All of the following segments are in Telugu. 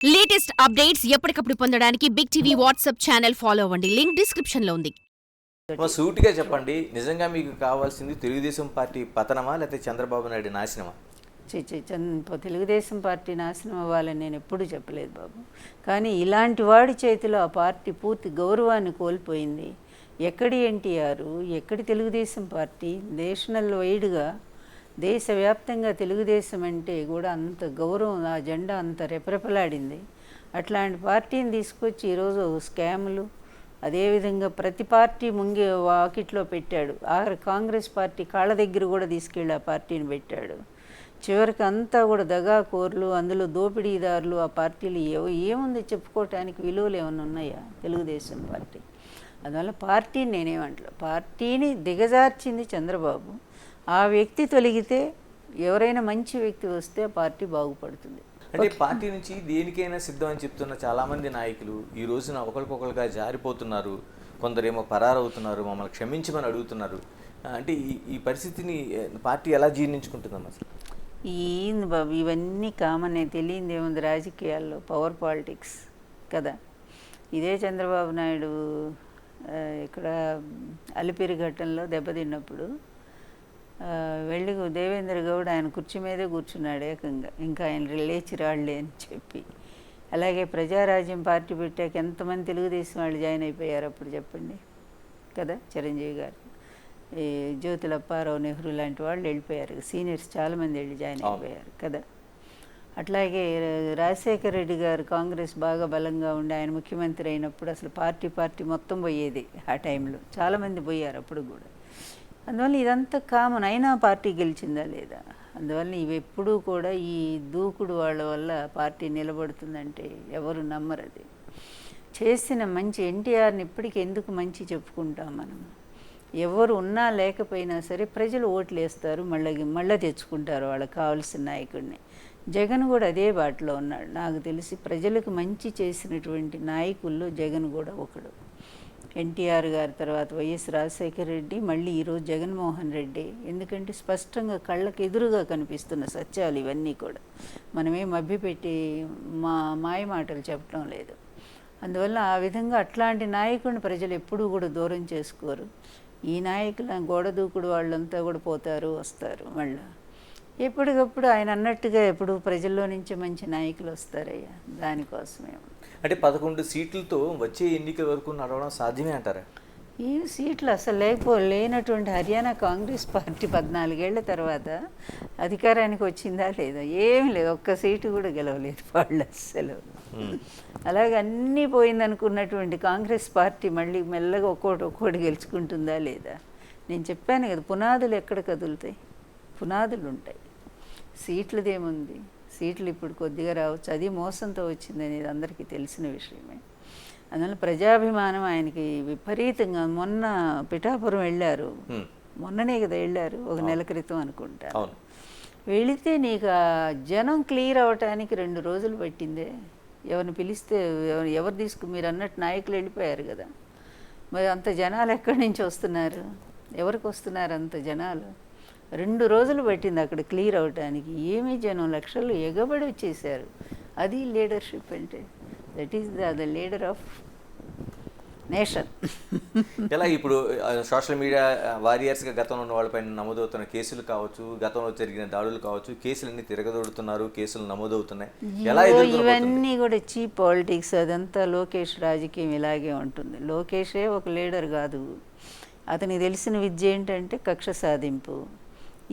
లేటెస్ట్ అప్డేట్స్ ఎప్పటికప్పుడు పొందడానికి Big TV WhatsApp channel follow అవ్వండి. లింక్ డిస్క్రిప్షన్ లో ఉంది. సూటిగా చెప్పండి, నిజంగా మీకు కావాల్సింది తెలుగుదేశం పార్టీ పతనమా లేకపోతే చంద్రబాబు నాయుడు నాశనమా? తెలుగుదేశం పార్టీ నాశనం అవ్వాలని నేను ఎప్పుడూ చెప్పలేదు బాబు. కానీ ఇలాంటి వాడి చేతిలో ఆ పార్టీ పూర్తి గౌరవాన్ని కోల్పోయింది. ఎక్కడి ఎన్టీఆర్, ఎక్కడి తెలుగుదేశం పార్టీ? నేషనల్ వైడ్గా దేశవ్యాప్తంగా తెలుగుదేశం అంటే కూడా అంత గౌరవం, ఆ జెండా అంత రెపరెపలాడింది. అట్లాంటి పార్టీని తీసుకొచ్చి ఈరోజు స్కాములు, అదేవిధంగా ప్రతి పార్టీ వాకిట్లో పెట్టాడు. కాంగ్రెస్ పార్టీ కాళ్ళ దగ్గర కూడా తీసుకెళ్ళి ఆ పార్టీని పెట్టాడు. చివరికి అంతా కూడా దగాకోర్లు, అందులో దోపిడీదారులు. ఆ పార్టీలు ఏముంది చెప్పుకోవటానికి? విలువలు ఏమైనా ఉన్నాయా తెలుగుదేశం పార్టీ? అందువల్ల పార్టీని నేనేమంటా, పార్టీని దిగజార్చింది చంద్రబాబు. ఆ వ్యక్తి తొలగితే ఎవరైనా మంచి వ్యక్తి వస్తే ఆ పార్టీ బాగుపడుతుంది. అంటే పార్టీ నుంచి దేనికైనా సిద్ధం అని చెప్తున్న చాలామంది నాయకులు ఈ రోజున ఒకరికొకరుగా జారిపోతున్నారు. కొందరేమో పరారవుతున్నారు, మమ్మల్ని క్షమించమని అడుగుతున్నారు. అంటే ఈ పరిస్థితిని పార్టీ ఎలా జీర్ణించుకుంటుందమ్మా? ఏంది బాబు, ఇవన్నీ కామన్. తెలియంది ఏముంది రాజకీయాల్లో? పవర్ పాలిటిక్స్ కదా. ఇదే చంద్రబాబు నాయుడు ఇక్కడ అలిపిరి ఘట్టంలో దెబ్బతిన్నప్పుడు వెళ్ళి దేవేంద్ర గౌడ్ ఆయన కుర్చీ మీదే కూర్చున్నాడు ఏకంగా, ఇంకా ఆయన లేచి రాళ్లే అని చెప్పి. అలాగే ప్రజారాజ్యం పార్టీ పెట్టాక ఎంతమంది తెలుగుదేశం వాళ్ళు జాయిన్ అయిపోయారు అప్పుడు చెప్పండి కదా. చిరంజీవి గారు, ఈ జ్యోతుల అప్పారావు, నెహ్రూ లాంటి వాళ్ళు వెళ్ళిపోయారు. సీనియర్స్ చాలామంది వెళ్ళి జాయిన్ అయిపోయారు కదా. అట్లాగే రాజశేఖర రెడ్డి గారు కాంగ్రెస్ బాగా బలంగా ఉండి ఆయన ముఖ్యమంత్రి అయినప్పుడు అసలు పార్టీ మొత్తం పోయేది. ఆ టైంలో చాలామంది పోయారు అప్పుడు కూడా. అందువల్ల ఇదంతా కామన్. అయినా పార్టీ గెలిచిందా లేదా? అందువల్ల ఇవి ఎప్పుడూ కూడా ఈ దూకుడు వాళ్ళ వల్ల పార్టీ నిలబడుతుందంటే ఎవరు నమ్మరు. అది చేసిన మంచి ఎన్టీఆర్ని ఇప్పటికీ ఎందుకు మంచి చెప్పుకుంటాం మనం? ఎవరు ఉన్నా లేకపోయినా సరే ప్రజలు ఓట్లు వేస్తారు, మళ్ళీ తెచ్చుకుంటారు వాళ్ళకి కావాల్సిన నాయకుడిని. జగన్ కూడా అదే బాటలో ఉన్నాడు. నాకు తెలిసి ప్రజలకు మంచి చేసినటువంటి నాయకుల్లో జగన్ కూడా ఒకడు. ఎన్టీఆర్ గారి తర్వాత వైఎస్ రాజశేఖర రెడ్డి, మళ్ళీ ఈరోజు జగన్మోహన్ రెడ్డి. ఎందుకంటే స్పష్టంగా కళ్ళకు ఎదురుగా కనిపిస్తున్న సత్యాలు ఇవన్నీ కూడా. మనమేం మభ్యపెట్టి మాయ మాటలు చెప్పడం లేదు. అందువల్ల ఆ విధంగా అట్లాంటి నాయకుడిని ప్రజలు ఎప్పుడూ కూడా దూరం చేసుకోరు. ఈ నాయకుల గోడ దూకుడు వాళ్ళంతా కూడా పోతారు వస్తారు. మళ్ళీ ఎప్పటికప్పుడు ఆయన అన్నట్టుగా ఎప్పుడు ప్రజల్లో నుంచి మంచి నాయకులు వస్తారయ్యా. దానికోసమే. అంటే 11 సీట్లతో వచ్చే ఎన్నికల వరకు నడవడం సాధ్యమే అంటారా? ఈ సీట్లు అసలు లేనటువంటి హర్యానా కాంగ్రెస్ పార్టీ 14 ఏళ్ల తర్వాత అధికారానికి వచ్చిందా లేదా? ఏమీ లేదు, ఒక్క సీటు కూడా గెలవలేదు వాళ్ళు అస్సలు. అలాగే అన్నీ పోయిందనుకున్నటువంటి కాంగ్రెస్ పార్టీ మళ్ళీ మెల్లగా ఒక్కోటి గెలుచుకుంటుందా లేదా? నేను చెప్పాను కదా, పునాదులు ఎక్కడ కదులుతాయి? పునాదులు ఉంటాయి. సీట్లదేముంది? సీట్లు ఇప్పుడు కొద్దిగా రావచ్చు, అది మోసంతో వచ్చింది అనేది అందరికీ తెలిసిన విషయమే. అందువల్ల ప్రజాభిమానం ఆయనకి విపరీతంగా. మొన్న పిఠాపురం వెళ్ళారు, మొన్ననే కదా వెళ్ళారు, ఒక నెల క్రితం అనుకుంటా. వెళితే నీకు ఆ జనం క్లియర్ అవ్వటానికి 2 రోజులు పట్టిందే. ఎవరిని పిలిస్తే ఎవరు మీరు అన్నట్టు నాయకులు వెళ్ళిపోయారు కదా. మరి అంత జనాలు ఎక్కడి నుంచి వస్తున్నారు? ఎవరికి వస్తున్నారు అంత జనాలు? 2 రోజులు పట్టింది అక్కడ క్లియర్ అవటానికి. ఏమీ జనం లక్షలు ఎగబడి వచ్చేసారు. అది లీడర్షిప్ అంటే. That is the leader of nation. ఎలా ఇప్పుడు సోషల్ మీడియా వారియర్స్గా గతంలో ఉన్న వాళ్ళపైన నమోదవుతున్న కేసులు కావచ్చు, గతంలో జరిగిన దాడులు కావచ్చు, కేసులన్నీ తిరగదొడుతున్నారు, కేసులు నమోదవుతున్నాయి. ఇవన్నీ కూడా చీప్ పాలిటిక్స్. అదంతా లోకేష్ రాజకీయం ఇలాగే ఉంటుంది. లోకేషే ఒక లీడర్ కాదు. అతనికి తెలిసిన విద్య ఏంటంటే కక్ష సాధింపు.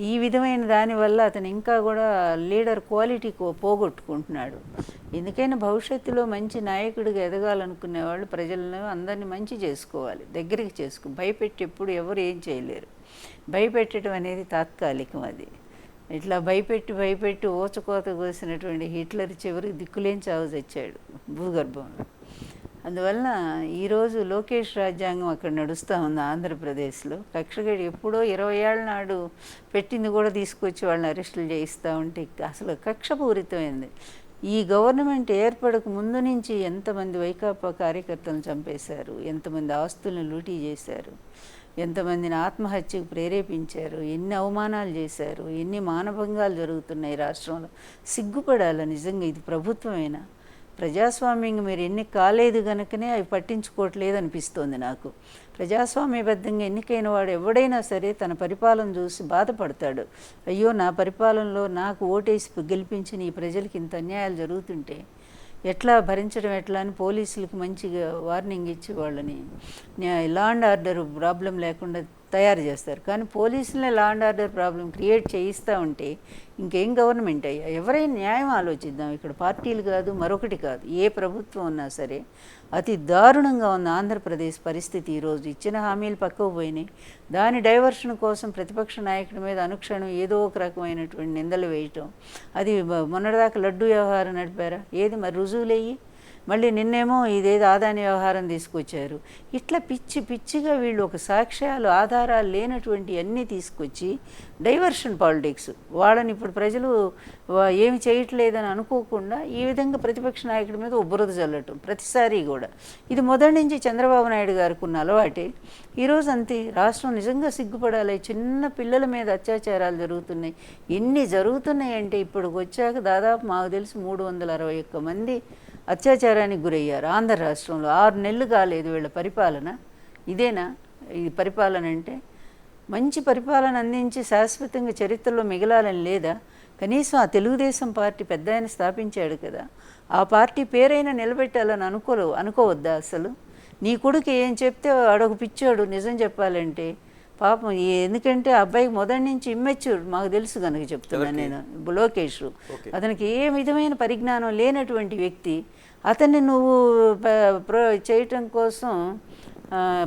ఈ విధమైన దానివల్ల అతను ఇంకా కూడా లీడర్ క్వాలిటీ పోగొట్టుకుంటున్నాడు. ఎందుకైనా భవిష్యత్తులో మంచి నాయకుడిగా ఎదగాలనుకునే వాళ్ళు ప్రజలను అందరినీ మంచి చేసుకోవాలి, దగ్గరికి భయపెట్టి ఎప్పుడు ఎవరు ఏం చేయలేరు. భయపెట్టడం అనేది తాత్కాలికం. అది ఇట్లా భయపెట్టి ఓచకోత కోసినటువంటి హిట్లర్ చివరికి దిక్కులేని చావు తెచ్చాడు భూగర్భంలో. అందువలన ఈరోజు లోకేష్ రాజ్యాంగం అక్కడ నడుస్తూ ఉంది ఆంధ్రప్రదేశ్లో. కక్షగడి ఎప్పుడో 20 ఏళ్ళ నాడు పెట్టింది కూడా తీసుకొచ్చి వాళ్ళని అరెస్టులు చేయిస్తూ ఉంటే అసలు కక్షపూరితమైంది. ఈ గవర్నమెంట్ ఏర్పడక ముందు నుంచి ఎంతమంది వైకాపా కార్యకర్తలను చంపేశారు, ఎంతమంది ఆస్తులను లూటీ చేశారు, ఎంతమందిని ఆత్మహత్యకు ప్రేరేపించారు, ఎన్ని అవమానాలు చేశారు, ఎన్ని మానభంగాలు జరుగుతున్నాయి రాష్ట్రంలో. సిగ్గుపడాలి నిజంగా. ఇది ప్రభుత్వమేనా? ప్రజాస్వామ్యంగా మీరు ఎన్నిక కాలేదు కనుకనే అవి పట్టించుకోవట్లేదు అనిపిస్తోంది నాకు. ప్రజాస్వామ్యబద్ధంగా ఎన్నికైన వాడు ఎవడైనా సరే తన పరిపాలన చూసి బాధపడతాడు. అయ్యో, నా పరిపాలనలో నాకు ఓటేసి గెలిపించిన ఈ ప్రజలకి ఇంత అన్యాయాలు జరుగుతుంటే ఎట్లా భరించడం ఎట్లా అని పోలీసులకు మంచిగా వార్నింగ్ ఇచ్చి వాళ్ళని లా అండ్ ఆర్డర్ ప్రాబ్లం లేకుండా తయారు చేస్తారు. కానీ పోలీసులనే law and order problem create చేయిస్తూ ఉంటే ఇంకేం గవర్నమెంట్ అయ్యా? ఎవరైనా న్యాయం ఆలోచిద్దాం. ఇక్కడ పార్టీలు కాదు, మరొకటి కాదు, ఏ ప్రభుత్వం ఉన్నా సరే అతి దారుణంగా ఉన్న ఆంధ్రప్రదేశ్ పరిస్థితి. ఈరోజు ఇచ్చిన హామీలు పక్కకు పోయినాయి. దాని డైవర్షన్ కోసం ప్రతిపక్ష నాయకుడి మీద అనుక్షణం ఏదో ఒక రకమైనటువంటి నిందలు వేయటం. అది మొన్నటిదాకా లడ్డు వ్యవహారం నడిపారా? ఏది మరి రుజువులయ్యి? మళ్ళీ నిన్నేమో ఇదేదో ఆదాని వ్యవహారం తీసుకొచ్చారు. ఇట్లా పిచ్చి పిచ్చిగా వీళ్ళు ఒక సాక్ష్యాలు ఆధారాలు లేనటువంటి అన్నీ తీసుకొచ్చి డైవర్షన్ పాలిటిక్స్. వాళ్ళని ఇప్పుడు ప్రజలు ఏమి చేయట్లేదని అనుకోకుండా ఈ విధంగా ప్రతిపక్ష నాయకుడి మీద ఉబ్బురద చల్లటం ప్రతిసారి కూడా. ఇది మొదటి నుంచి చంద్రబాబు నాయుడు గారికి ఉన్న అలవాటే. ఈరోజు అంతే. రాష్ట్రం నిజంగా సిగ్గుపడాలి. చిన్న పిల్లల మీద అత్యాచారాలు జరుగుతున్నాయి. ఎన్ని జరుగుతున్నాయంటే ఇప్పుడు వచ్చాక దాదాపు మాకు తెలిసి 361 మంది అత్యాచారానికి గురయ్యారు ఆంధ్ర రాష్ట్రంలో. 6 నెలలు కాలేదు వీళ్ళ పరిపాలన. ఇదేనా ఈ పరిపాలన అంటే? మంచి పరిపాలన అందించి శాశ్వతంగా చరిత్రలో మిగలాలని లేదా? కనీసం ఆ తెలుగుదేశం పార్టీ పెద్ద ఆయన స్థాపించాడు కదా, ఆ పార్టీ పేరైనా నిలబెట్టాలని అనుకోవద్దా అసలు? నీ కొడుకు ఏం చెప్తే అడొక పిచ్చాడు నిజం చెప్పాలంటే. పాపం ఎందుకంటే ఆ అబ్బాయికి మొదటి నుంచి ఇమ్మెచ్యూర్ మాకు తెలుసు కనుక చెప్తున్నాను నేను. లోకేష్ అతనికి ఏ విధమైన పరిజ్ఞానం లేనటువంటి వ్యక్తి. అతన్ని నువ్వు చేయటం కోసం,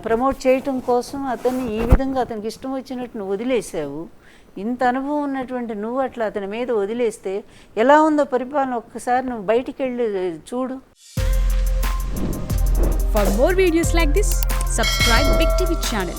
ప్రమోట్ చేయటం కోసం అతన్ని ఈ విధంగా అతనికి ఇష్టం వచ్చినట్టు నువ్వు వదిలేసావు. ఇంత అనుభవం ఉన్నటువంటి నువ్వు అట్లా అతని మీద వదిలేస్తే ఎలా ఉందో పరిపాలన ఒక్కసారి నువ్వు బయటికి వెళ్ళి చూడు. For more videos like this, subscribe Big TV channel.